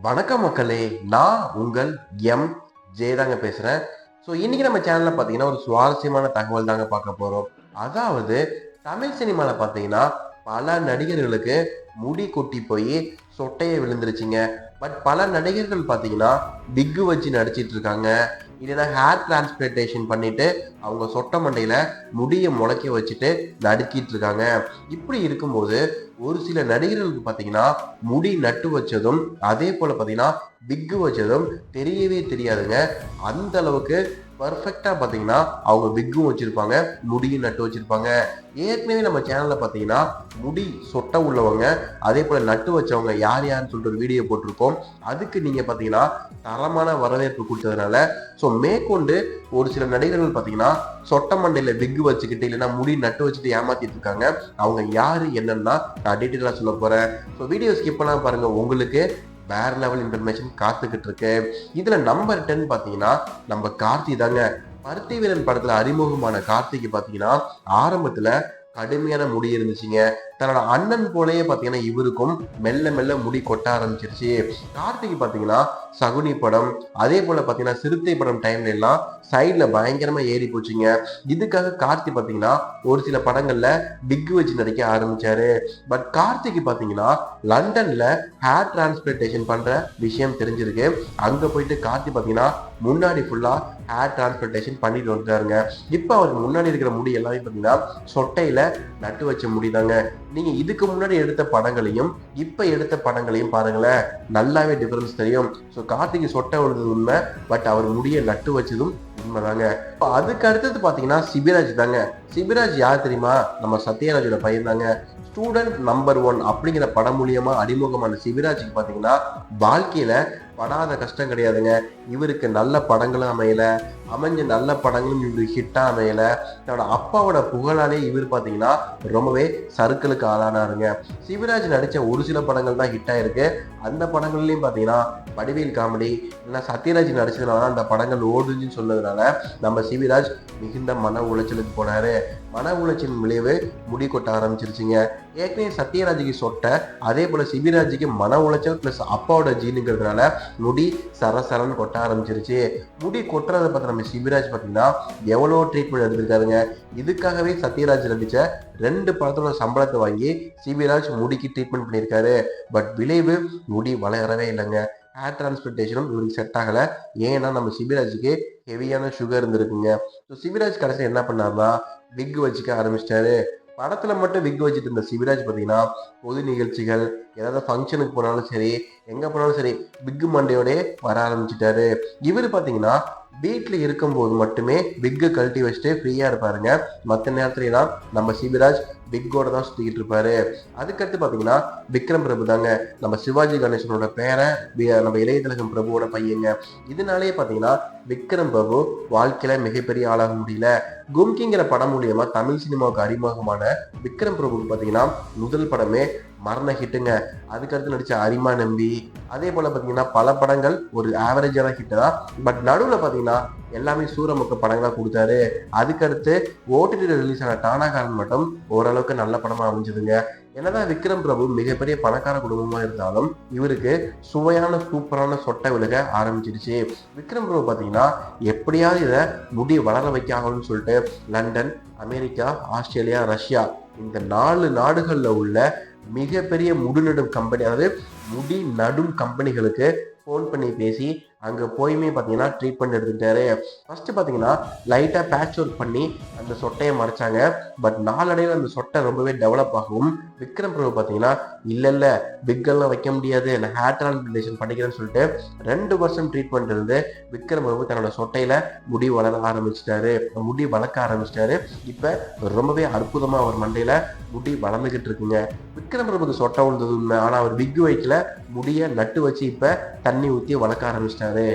வணக்கம் மக்களே, நான் உங்கள் எம் ஜே தாங்க பேசுகிறேன். ஸோ இன்றைக்கி நம்ம சேனலில் பார்த்தீங்கன்னா ஒரு சுவாரஸ்யமான தகவல் தாங்க பார்க்க போகிறோம். அதாவது தமிழ் சினிமாவில் பார்த்தீங்கன்னா பல நடிகர்களுக்கு முடி கொட்டி போய் சொட்டையை விழுந்துருச்சுங்க. பட் பல நடிகர்கள் பார்த்தீங்கன்னா பிக்கு வச்சு நடிச்சிட்டு இருக்காங்க. இல்லைன்னா ஹேர் டிரான்ஸ்பிளேஷன் பண்ணிட்டு அவங்க சொட்டை மண்டையில முடியை முளைக்க வச்சுட்டு நடிக்கிட்டு இருக்காங்க. இப்படி இருக்கும்போது ஒரு சில நடிகர்களுக்கு பார்த்தீங்கன்னா முடி நட்டு வச்சதும் அதே போல பார்த்தீங்கன்னா விக்கு வச்சதும் தெரியவே தெரியாதுங்க. அந்த அளவுக்கு பர்ஃபெக்டா பார்த்தீங்கன்னா அவங்க விக்கும் வச்சிருப்பாங்க, முடியும் நட்டு வச்சிருப்பாங்க. ஏற்கனவே நம்ம சேனல்ல பார்த்தீங்கன்னா முடி சொட்டை உள்ளவங்க அதே போல நட்டு வச்சவங்க யார் யாருன்னு சொல்லிட்டு ஒரு வீடியோ போட்டிருக்கோம். அதுக்கு நீங்க பார்த்தீங்கன்னா தரமான வரவேற்பு கொடுத்ததுனால ஸோ மேற்கொண்டு ஒரு சில நடிகர்கள் பார்த்தீங்கன்னா சொட்ட மண்டையில விக்கு வச்சுக்கிட்டு இல்லைன்னா முடி நட்டு வச்சுட்டு ஏமாத்திட்டு இருக்காங்க. அவங்க யாரு என்னன்னா நான் டீட்டெயிலாக சொல்ல போறேன். ஸோ வீடியோ ஸ்கிப் பண்ணாம பாருங்க, உங்களுக்கு வேற லெவல் இன்ஃபர்மேஷன் காத்துக்கிட்டு இருக்கு. இதுல நம்பர் 10 பாத்தீங்கன்னா நம்ம கார்த்தி தாங்க. பருத்தி வீரன் படத்துல அறிமுகமான கார்த்திக்கு பாத்தீங்கன்னா ஆரம்பத்துல கடுமையான முடி இருந்துச்சுங்க. தன்னோட அண்ணன் போலயே பாத்தீங்கன்னா இவருக்கும் மெல்ல மெல்ல முடி கொட்ட ஆரம்பிச்சிருச்சு. கார்த்திக் பாத்தீங்கன்னா சகுனி படம் அதே போல பாத்தீங்கன்னா சிறுத்தை படம் டைம்ல எல்லாம் சைட்ல பயங்கரமா ஏறி போச்சுங்க. இதுக்காக கார்த்தி பாத்தீங்கன்னா ஒரு சில படங்கள்ல பிக் வச்சு நடிக்க ஆரம்பிச்சாரு. பட் கார்த்திக் பாத்தீங்கன்னா லண்டன்ல ஹேர் டிரான்ஸ்பிளேஷன் பண்ற விஷயம் தெரிஞ்சிருக்கு. அங்க போயிட்டு கார்த்தி பாத்தீங்கன்னா முன்னாடி ஃபுல்லா ஹேர் டிரான்ஸ்பிளேஷன் பண்ணிட்டு வந்துட்டாருங்க. இப்ப அவருக்கு முன்னாடி இருக்கிற முடி எல்லாமே பாத்தீங்கன்னா சொட்டையில நட்டு வச்ச முடிதாங்க. நீங்க இதுக்கு முன்னாடி எடுத்த படங்களையும் இப்ப எடுத்த படங்களையும் பாருங்களேன், நல்லாவே டிஃபரன்ஸ் தெரியும். ஸோ கார்த்திக் சொட்டை விழுந்தது உண்மை, பட் அவர் முடிய நட்டு வச்சதும் உண்மைதாங்க. அதுக்கு அடுத்தது பாத்தீங்கன்னா சிபிராஜ் தாங்க. சிபிராஜ் யார் தெரியுமா? நம்ம சத்யராஜோட பையன் தாங்க. ஸ்டூடெண்ட் நம்பர் 1 அப்படிங்கிற படம் மூலியமா அறிமுகமான சிபிராஜுக்கு பாத்தீங்கன்னா வாழ்க்கையில படாத கஷ்டம் கிடையாதுங்க. இவருக்கு நல்ல படங்களும் அமையல, அமைஞ்ச நல்ல படங்களும் இவருக்கு ஹிட்டா அமையல. தன்னோட அப்பாவோட புகழாலே இவர் பாத்தீங்கன்னா ரொம்பவே சறுக்கலுக்கு ஆளானாருங்க. சிவராஜ் நடிச்ச ஒரு சில படங்கள் தான் ஹிட் ஆயிருக்கு. அந்த படங்கள்லயும் பாத்தீங்கன்னா வடிவேல் காமெடி இல்லைன்னா சத்யராஜ் நடிச்சதுனால அந்த படங்கள் ஓடுச்சுன்னு சொன்னதுனால நம்ம சிவராஜ் மிகுந்த மன உளைச்சலுக்கு போனாரு. மன உளைச்சலின் விளைவு முடி கொட்ட ஆரம்பிச்சிருச்சுங்க. ஏற்கனவே சத்யராஜுக்கு சொட்ட அதே போல சிபிராஜுக்கு மன உளைச்சல் பிளஸ் அப்பாவோட ஜீனுங்கிறதுனால முடி சரசரன்னு கொட்ட ஆரம்பிச்சிருச்சு. முடி கொட்டுறதை பார்த்து நம்ம சிபிராஜ் பார்த்தீங்கன்னா எவ்வளோ ட்ரீட்மெண்ட் எடுத்திருக்காருங்க. இதுக்காகவே சத்யராஜ் நடிச்ச 2 படத்தோட சம்பளத்தை வாங்கி சிபிராஜ் முடிக்கு ட்ரீட்மெண்ட் பண்ணியிருக்காரு. பட் விளைவு முடி வளரவே இல்லைங்க. ஹேர் டிரான்ஸ்பிளேஷனும் இவருக்கு செட் ஆகலை. ஏன்னா நம்ம சிபிராஜுக்கு ஹெவியான சுகர் இருந்திருக்குங்க. ஸோ சிபிராஜ் கடைசியில் என்ன பண்ணாருன்னா விக் வச்சுக்க ஆரம்பிச்சிட்டாரு. படத்துல மட்டும் விக் வச்சுட்டு இருந்த சிவராஜ் பார்த்தீங்கன்னா பொது நிகழ்ச்சிகள் ஏதாவது ஃபங்க்ஷனுக்கு போனாலும் சரி எங்க போனாலும் சரி பிக்கு மண்டையோட வர ஆரம்பிச்சிட்டாரு. இவர் பார்த்தீங்கன்னா வீட்டில் இருக்கும்போது மட்டுமே பிக்கு கழட்டி வச்சுட்டு ஃப்ரீயா இருப்பாருங்க. மற்ற நேரத்துலாம் நம்ம சிவராஜ் பிக்கோட தான் சுத்திக்கிட்டு இருப்பாரு. அதுக்கடுத்து பார்த்தீங்கன்னா விக்ரம் பிரபு தாங்க. நம்ம சிவாஜி கணேசனோட பேரை நம்ம இளையதிலகம் பிரபுவோட பையங்க. இதனாலேயே பார்த்தீங்கன்னா விக்ரம் பிரபு வாழ்க்கையில மிகப்பெரிய ஆளாக முடியல. கும்கிங்கிற படம் மூலியமா தமிழ் சினிமாவுக்கு அறிமுகமான விக்ரம் பிரபுக்கு பார்த்தீங்கன்னா முதல் படமே மரண ஹிட்டுங்க. அதுக்கடுத்து நடிச்ச அரிமா நம்பி அதே போல பார்த்தீங்கன்னா பல படங்கள் ஒரு ஆவரேஜான ஹிட் தான். பட் நடுவில் பார்த்தீங்கன்னா எல்லாமே சூரமுக்க படங்களா கொடுத்தாரு. அதுக்கடுத்து ஓடிடியில் ரிலீஸ் ஆன டானாகாரன் மட்டும் ஓரளவுக்கு நல்ல படமா அமைஞ்சதுங்க. என்னதான் விக்ரம் பிரபு மிகப்பெரிய பணக்கார குடும்பமா இருந்தாலும் இவருக்கு சுவையான சூப்பரான சொட்டை விழுக ஆரம்பிச்சிருச்சு. விக்ரம் பிரபு பார்த்தீங்கன்னா எப்படியாவது இதை முடி வளர வைக்க ஆகணும்னு சொல்லிட்டு லண்டன், அமெரிக்கா, ஆஸ்திரேலியா, ரஷ்யா இந்த 4 நாடுகளில் உள்ள மிகப்பெரிய முடிநடும் கம்பெனி, அதாவது முடி நடும் கம்பெனிகளுக்கு ஃபோன் பண்ணி பேசி அங்கே போயுமே பார்த்தீங்கன்னா ட்ரீட்மெண்ட் எடுத்துக்கிட்டாரு. ஃபர்ஸ்ட் பார்த்தீங்கன்னா லைட்டாக பேட்ச் ஒர்க் பண்ணி அந்த சொட்டையை மறைச்சாங்க. பட் நாளடைவில் அந்த சொட்டை ரொம்பவே டெவலப் ஆகும். விக்ரம் பிரபு பார்த்தீங்கன்னா இல்லை பிக்கெல்லாம் வைக்க முடியாது, நான் ஹேர் டிரான்ஸ்பிளேஷன் பண்ணிக்கிறேன்னு சொல்லிட்டு 2 வருஷம் ட்ரீட்மெண்ட் இருந்து விக்ரம் பிரபு தன்னோட சொட்டையில முடி வளர்க்க ஆரம்பிச்சிட்டாரு. இப்போ ரொம்பவே அற்புதமாக அவர் மண்டையில முடி வளர்ந்துகிட்டு இருக்குங்க. விக்ரம் பிரபுக்கு சொட்டை விழுந்தது உண்மை, ஆனால் அவர் விக்கு வைக்கல, முடிய நட்டு வச்சு இப்போ தண்ணி ஊற்றி வளர்க்க ஆரம்பிச்சிட்டாரு.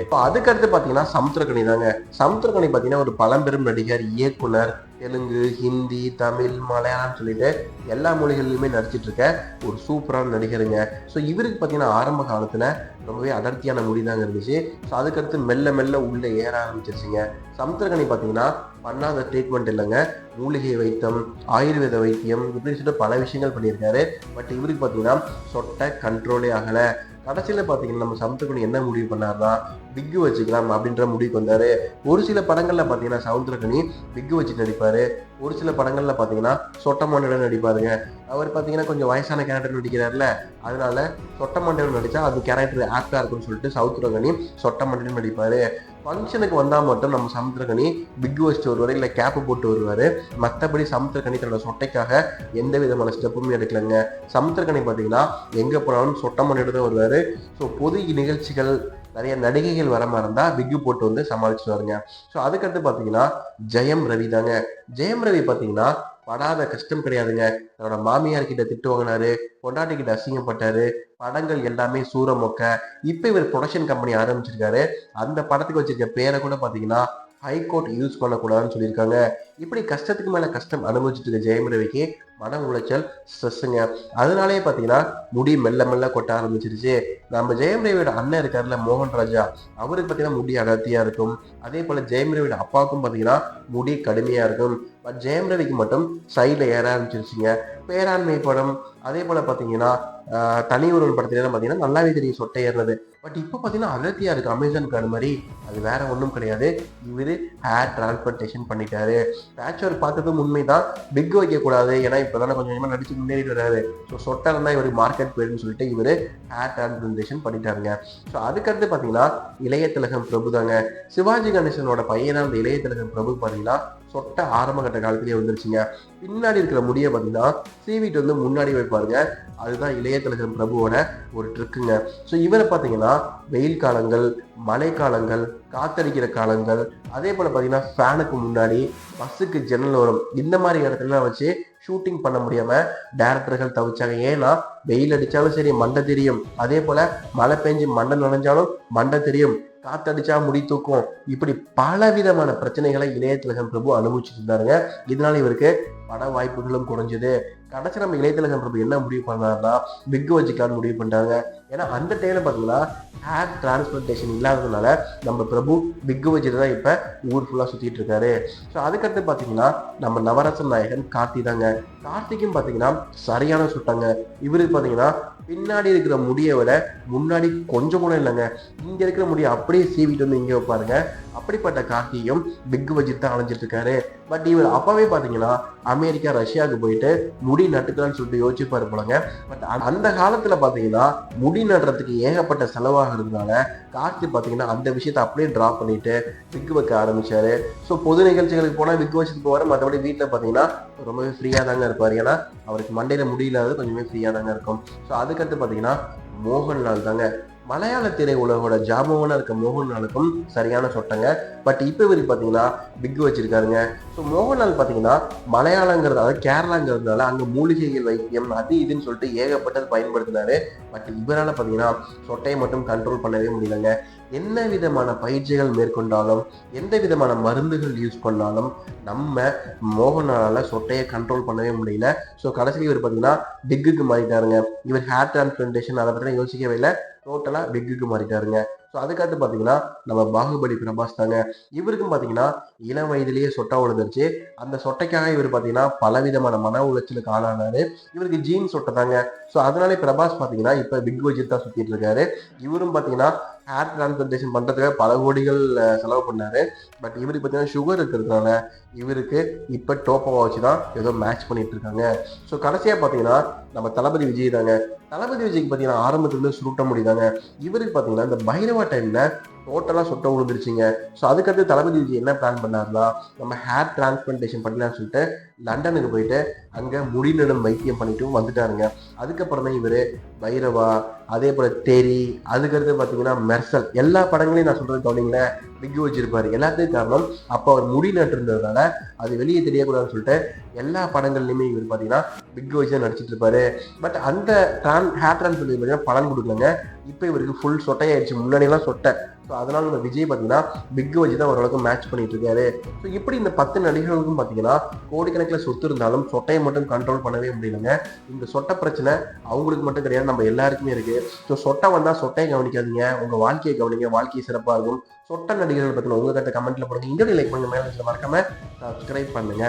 அதுக்கடுத்து பாத்தீங்கன்னா சமுத்திரக்கனி தாங்க. சமுத்திரக்கனி பாத்தீங்கன்னா ஒரு பழம்பெரும் நடிகர், இயக்குனர், தெலுங்கு, ஹிந்தி, தமிழ், மலையாளம் சொல்லிட்டு எல்லா மொழிகளிலுமே நடிச்சிட்டு இருக்க ஒரு சூப்பரான நடிகருங்க. ஸோ இவருக்கு பார்த்தீங்கன்னா ஆரம்ப காலத்தில் ரொம்பவே அடர்த்தியான முடிதாங்க இருந்துச்சு. ஸோ அதுக்கடுத்து மெல்ல மெல்ல உள்ளே ஏற ஆரம்பிச்சிருச்சுங்க. சமுத்திரக்கனி பார்த்தீங்கன்னா பண்ணாத ட்ரீட்மெண்ட் இல்லைங்க. மூலிகை வைத்தியம், ஆயுர்வேத வைத்தியம் இப்படின்னு சொல்லிட்டு பல விஷயங்கள் பண்ணியிருக்காரு. பட் இவருக்கு பார்த்தீங்கன்னா சொட்டை கண்ட்ரோலே ஆகலை. கடைசியில பாத்தீங்கன்னா நம்ம சமுத்திரக்கனி என்ன முடிவு பண்ணாருன்னா பிக்கு வச்சுக்கலாம் அப்படின்ற முடிவுக்கு வந்தாரு. ஒரு சில படங்கள்ல பாத்தீங்கன்னா சமுத்திரக்கனி பிக்கு வச்சு நடிப்பாரு. ஒரு சில படங்கள்ல பாத்தீங்கன்னா சொட்டமண்டையோட நடிப்பாருங்க. அவர் பாத்தீங்கன்னா கொஞ்சம் வயசான கேரக்டர் நடிக்கிறாருல, அதனால சொட்டமண்டையோட நடிச்சா அது கேரக்டர் ஆப்டா இருக்கும்னு சொல்லிட்டு சமுத்திரக்கனி சொட்டமண்டையோட நடிப்பாரு. ஃபங்க்ஷனுக்கு வந்தா மட்டும் நம்ம சமுத்திரக்கனி பிக் வச்சுட்டு வருவாரு, இல்ல கேப் போட்டு வருவாரு. மற்றபடி சமுத்திரக்கனி தன்னோட சொட்டைக்காக எந்த விதமான ஸ்டெப்புமே எடுக்கலங்க. சமுத்திரக்கனி பாத்தீங்கன்னா எங்க போனாலும் சொட்டமண்டையோட தான் வருவாரு. ஸோ பொது நிகழ்ச்சிகள் நிறைய நடிகைகள் வர மாதிரி இருந்தா பிக்கு போட்டு வந்து சமாளிச்சுட்டு வருங்க. ஸோ அதுக்கடுத்து பாத்தீங்கன்னா ஜெயம் ரவி தாங்க. ஜெயம் ரவி பாத்தீங்கன்னா படாத கஷ்டம் கிடையாதுங்க. தன்னோட மாமியார் கிட்ட திட்டு வாங்கினாரு, பொண்டாட்டி கிட்ட அசிங்கப்பட்டாரு, படங்கள் எல்லாமே சூற மொக்க. இப்ப இவர் ப்ரொடக்ஷன் கம்பெனி ஆரம்பிச்சிருக்காரு. அந்த படத்துக்கு வச்சிருக்க பேரை கூட பாத்தீங்கன்னா ஹைகோர்ட் யூஸ் பண்ணக்கூடாதுன்னு சொல்லியிருக்காங்க. இப்படி கஷ்டத்துக்கு மேல கஷ்டம் அனுபவிச்சுட்டு இருக்க ஜெயம் ரவிக்கு மன உளைச்சல், ஸ்ட்ரெஸ்ஸுங்க. அதனாலேயே பாத்தீங்கன்னா முடி மெல்ல மெல்ல கொட்ட ஆரம்பிச்சிருச்சு. நம்ம ஜெயம் ரவியோட அண்ணன் இருக்காருல்ல மோகன் ராஜா, அவருக்கு பாத்தீங்கன்னா முடி அடர்த்தியா இருக்கும். அதே போல ஜெயம் ரவியோட அப்பாவுக்கும் பாத்தீங்கன்னா முடி கடுமையா இருக்கும். பட் ஜெயம் ரவிக்கு மட்டும் சைட்ல ஏற ஆரம்பிச்சிருச்சுங்க. பேராண்மை படம், அதே போல பாத்தீங்கன்னா தனி ஒருவன் படத்துல பாத்தீங்கன்னா நல்லாவே தெரியும் சொட்டை ஏறினது. பட் இப்ப பாத்தீங்கன்னா அடர்த்தியா இருக்கு அமேசான் கார்டு மாதிரி. அது வேற ஒன்றும் கிடையாது, இவரு ஹேர் டிரான்ஸ்பிளான்டேஷன் பண்ணிட்டாரு. பேட்ச் ஒர்க் பார்த்ததும் உண்மைதான், பிக் வைக்க கூடாது, ஏன்னா இப்பதானே கொஞ்சம் கொஞ்சமா நடிச்சு முன்னேறிட்டு வராரு. ஸோ சொட்டை இருந்தா இவருக்கு மார்க்கெட் போயிருன்னு சொல்லிட்டு இவரு ஹேர் டிரான்ஸ்பிளான்டேஷன் பண்ணிட்டாருங்க. ஸோ அதுக்கடுத்து பாத்தீங்கன்னா இளைய திலகம் பிரபு தாங்க. சிவாஜி கணேசனோட பையனா அந்த இளைய திலகம் பிரபு பாத்தீங்கன்னா சொட்டை ஆரம்ப கட்ட காலத்திலேயே வந்துருச்சுங்க. பின்னாடி இருக்கிற முடியை பாத்தீங்கன்னா சீவிட்டு வந்து முன்னாடி வைப்பாருங்க. அதுதான் இளைய திலகம் பிரபுவோட ஒரு ட்ரிக்குங்க. ஸோ இவரை பார்த்தீங்கன்னா வெயில் காலங்கள், மழை காலங்கள், காத்தடிக்கிற காலங்கள், அதே போல பார்த்தீங்கன்னா ஃபேனுக்கு முன்னாடி, பஸ்ஸுக்கு ஜன்னல் ஓரம், இந்த மாதிரி இடத்துலலாம் வச்சு ஷூட்டிங் பண்ண முடியாம டைரக்டர்கள் தவிச்சாங்க. ஏன்னா வெயில் அடிச்சாலும் சரி மண்டை தெரியும், அதே போல மழை பெஞ்சு மண்டை நனைஞ்சாலும் மண்டை தெரியும், காத்தடிச்சா முடி தூக்கும், இப்படி பல விதமான பிரச்சனைகளை இளைய திலகம் பிரபு அனுபவிச்சுட்டு இருந்தாருங்க. இதனால இவருக்கு பட வாய்ப்புகளும் குறைஞ்சது. கடைசி நம்ம இளைய திலகம் பிரபு என்ன முடிவு பண்ணாருன்னா பிக் வச்சுக்கலான்னு முடிவு பண்ணிட்டாங்க. ஏன்னா அந்த டைம்ல பாத்தீங்கன்னா ஹேர் டிரான்ஸ்பிளான்டேஷன் இல்லாததுனால நம்ம பிரபு பிக் வச்சுட்டு தான் இப்ப ஊர் ஃபுல்லா சுத்திட்டு இருக்காரு. ஸோ அதுக்கடுத்து பாத்தீங்கன்னா நம்ம நவரச நாயகன் கார்த்தி தாங்க. கார்த்திக்கும் பாத்தீங்கன்னா சரியான சுட்டாங்க. இவருக்கு பாத்தீங்கன்னா பின்னாடி இருக்கிற முடியை விட முன்னாடி கொஞ்சம் கூட இல்லைங்க, இங்க இருக்கிற முடியை அப்படியே சீவிட்டு வந்து இங்க வைப்பாருங்க. அப்படிப்பட்ட கார்த்தியும் பிக் வச்சுட்டு தான் அலைஞ்சிட்டு இருக்காரு. பட் இவர் அப்பவே பாத்தீங்கன்னா அமெரிக்கா ரஷ்யாவுக்கு போயிட்டு முடி நட்டுக்கலான்னு சொல்லிட்டு யோசிப்பாரு போலங்க. பட் அந்த காலத்துல பாத்தீங்கன்னா முடி நடுறதுக்கு ஏகப்பட்ட செலவாகிறதுனால கார்த்தி பாத்தீங்கன்னா அந்த விஷயத்த அப்படியே டிராப் பண்ணிட்டு விக் வைக்க ஆரம்பிச்சாரு. ஸோ பொது நிகழ்ச்சிகளுக்கு போனா விக் வச்சுட்டு போவாரு, மற்றபடி வீட்டுல பாத்தீங்கன்னா ரொம்பவே ஃப்ரீயா தாங்க இருப்பாரு. ஏன்னா அவருக்கு மண்டையில முடியலாது கொஞ்சமே ஃப்ரீயா தாங்க இருக்கும். ஸோ அதுக்கடுத்து பாத்தீங்கன்னா மோகன்லால் தாங்க. மலையாள திரை உலகோட ஜாம்பவனா இருக்க மோகன்லாலுக்கும் சரியான சொட்டங்க. பட் இப்போ இவருக்கு பார்த்தீங்கன்னா பிக் வச்சிருக்காருங்க. ஸோ மோகன்லால் பார்த்தீங்கன்னா மலையாளங்கிறது, அதாவது கேரளாங்கிறதுனால அங்கே மூலிகைகள் வைத்தியம் அது இதுன்னு சொல்லிட்டு ஏகப்பட்டது பயன்படுத்தினாரு. பட் இவரால் பார்த்தீங்கன்னா சொட்டையை மட்டும் கண்ட்ரோல் பண்ணவே முடியலங்க. என்ன விதமான பயிற்சிகள் மேற்கொண்டாலும், எந்த விதமான மருந்துகள் யூஸ் பண்ணாலும் நம்ம மோகன்லாலால சொட்டையை கண்ட்ரோல் பண்ணவே முடியல. ஸோ கடைசியில் இவர் பார்த்தீங்கன்னா பிக்குக்கு மாறிட்டாருங்க. இவர் ஹேர் டிரான்ஸ்பிளான்டேஷன் அதை பற்றி யோசிக்கவே இல்லை, டோட்டலா பிக்குக்கு மாறிட்டாருங்க. ஸோ அதுக்கடுத்து பார்த்தீங்கன்னா நம்ம பாகுபலி பிரபாஸ் தாங்க. இவருக்கும் பார்த்தீங்கன்னா இளம் வயதிலேயே சொட்டை விழுந்துருச்சு. அந்த சொட்டைக்காக இவர் பார்த்தீங்கன்னா பலவிதமான மன உளைச்சலுக்கு ஆளானாரு. இவருக்கு ஜீன் சொட்டை தாங்க. ஸோ அதனாலே பிரபாஸ் பார்த்தீங்கன்னா இப்போ பிக் வச்சுட்டு தான் சுத்திட்டு இருக்காரு. இவரும் பார்த்தீங்கன்னா ஹேர் டிரான்ஸ்பிளான்டேஷன் பண்றதுக்காக பல கோடிகள் செலவு பண்ணாரு. பட் இவருக்கு பார்த்தீங்கன்னா சுகர் இருக்கிறதுனால இவருக்கு இப்போ டோப்போவை வச்சு தான் ஏதோ மேட்ச் பண்ணிட்டு இருக்காங்க. ஸோ கடைசியாக பார்த்தீங்கன்னா நம்ம தளபதி விஜய் தாங்க. தளபதி விஜய்க்கு பார்த்தீங்கன்னா ஆரம்பத்துலேருந்து சுருட்ட முடியுதாங்க. இவருக்கு பார்த்தீங்கன்னா இந்த பைரவா டைம்ல டோட்டலாக சொட்டை விழுந்துருச்சுங்க. ஸோ அதுக்கடுத்து தளபதி விஜய் என்ன பிளான் பண்ணாருன்னா நம்ம ஹேர் டிரான்ஸ்பிளான்டேஷன் பண்ணலாம்னு சொல்லிட்டு லண்டனுக்கு போயிட்டு அங்கே முடி நடும் வைத்தியம் பண்ணிட்டு வந்துட்டாருங்க. அதுக்கப்புறம் தான் இவர் பைரவா, அதே போல தேரி, அதுக்கடுத்து பார்த்தீங்கன்னா மெர்சல், எல்லா படங்களையும் நான் சொல்றது கவனிங்களேன் பிக் வச்சிருப்பாரு. எல்லாத்துக்கும் காரணம் அப்போ அவர் முடி நட்டு இருந்ததுனால அது வெளியே தெரியக்கூடாதுன்னு சொல்லிட்டு எல்லா படங்கள்லையுமே இவர் பார்த்தீங்கன்னா பிக் வச்சு நடிச்சிட்டு இருப்பாரு. பட் அந்த ஹேர் டிரான்ஸ்பிளான்டேஷன் பார்த்தீங்கன்னா பலன் கொடுக்கலங்க. இப்போ இவருக்கு ஃபுல் சொட்டையாயிடுச்சு, முன்னாடியெல்லாம் சொட்டை. ஸோ அதனால நம்ம விஜய் பார்த்தீங்கன்னா பிக் வச்சு தான் ஓரளவுக்கு மேட்ச் பண்ணிட்டு இருக்காரு. ஸோ இப்படி இந்த 10 நடிகர்களுக்கும் பார்த்தீங்கன்னா கோடிக்கணக்கில் சொத்து இருந்தாலும் சொட்டையை மட்டும் கண்ட்ரோல் பண்ணவே முடியலங்க. இந்த சொட்டை பிரச்சனை அவங்களுக்கு மட்டும் கிடையாது, நம்ம எல்லாருக்குமே இருக்கு. ஸோ சொட்டை வந்தால் சொட்டையை கவனிக்காதீங்க, உங்க வாழ்க்கையை கவனிங்க, வாழ்க்கை சிறப்பாக இருக்கும். சொட்டை நடிகர்கள் பற்றின உங்க கருத்தை கமெண்ட்ல போடுங்க. இந்த லைக் பண்ணுங்க, மேலே மறக்காம சப்ஸ்கிரைப் பண்ணுங்க.